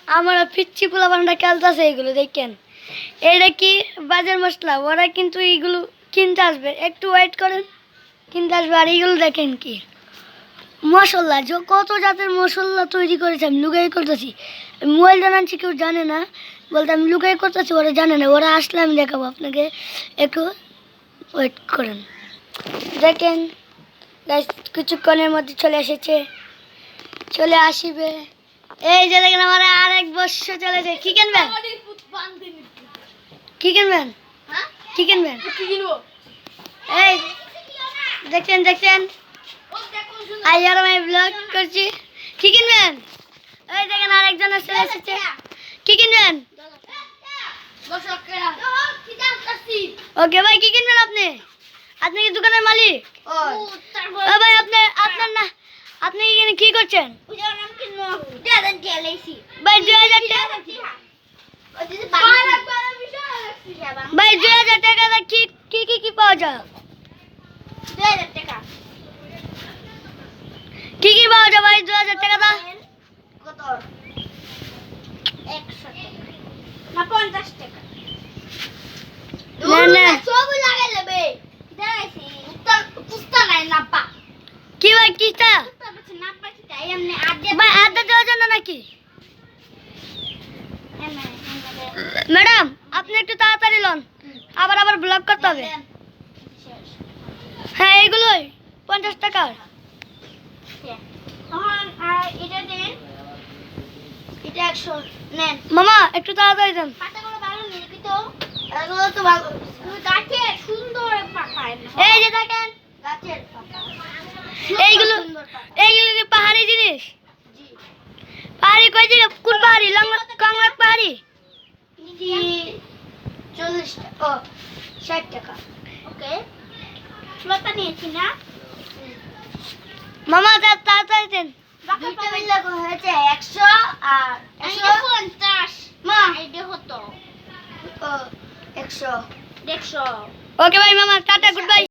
আমার পিচ্ছি পোলাপানটা খেলতেছে এগুলো দেখেন। এটা কি বাজার মশলা, ওরা কিন্তু এইগুলো কিনতে আসবে, একটু ওয়েট করেন, কিনতে আসবে। আর এইগুলো দেখেন কি মশলা, কত জাতের মশলা তৈরি করেছে, আমি লুকাই করতেছি। মোবাইল জানাচ্ছি, কেউ জানে না বলতে আমি লুকাই করতেছি, ওরা জানে না। ওরা আসলে আমি দেখাবো আপনাকে, একটু ওয়েট করেন। দেখেন গাইস, কিছুক্ষণের মধ্যে চলে এসেছে, চলে আসিবে। এই যে দেখেন আমার আরেক বর্ষ চলেছে। কি কিনবেন? কি কিনবেন? কি কিনবেন? এই দেখছেন দেখছেন, আইয়ার আমি ব্লগ করছি। কি কিনবেন? এই দেখেন আরেকজন চলে এসেছে। কি কিনবেন? ওকে ভাই, কি কিনবেন আপনি? আপনি কি দোকানের মালিক? ও ভাই, আপনার না, আপনি এখানে কি করছেন? ভাই 2000 টাকা, ভাই 2000 টাকা কি কি কি কি পাওয়া যায়? 2000 টাকা কি কি পাওয়া যায় ভাই 2000 টাকা দা? কত? 100 টাকা না 50 টাকা? না না, সব লাগাই নেবে। দেখাইছি পুস্তা নাই না পা। কি ভাই কিটা? পুস্তা পাচ্ছে না পাচ্ছে তাই এমনি আড্ডা ভাই আদা দেওয়ার জন্য নাকি? ম্যাডাম আপনি একটু তাড়াতাড়ি লন, আবার আবার ব্লগ করতে হবে। হ্যাঁ এইগুলোই 50 টাকা। এটা দেন, এটা 100 নেন। মামা একটু তাড়াতাড়ি দেন। পাতাগুলো ভালো নিলিপিত, এগুলো তো ভালো গাছের সুন্দর পাতা। এই যে দেখেন গাছের পাতা এইগুলো, এইগুলো কি পাহাড়ি জিনিস? জি। পাহাড়ি কই জায়গা? কোন পাহাড়ি? কংলাক পাহাড়ি? 40 টাকা, ও 60 টাকা। ওকে, লতা নিয়েছি না মামা তাড়াতাড়ি দেন। দুইটা মিলে হয়েছে 100 আর 150 মা এটা হতো 100 150। ওকে ভাই মামা, টাটা, গুড বাই।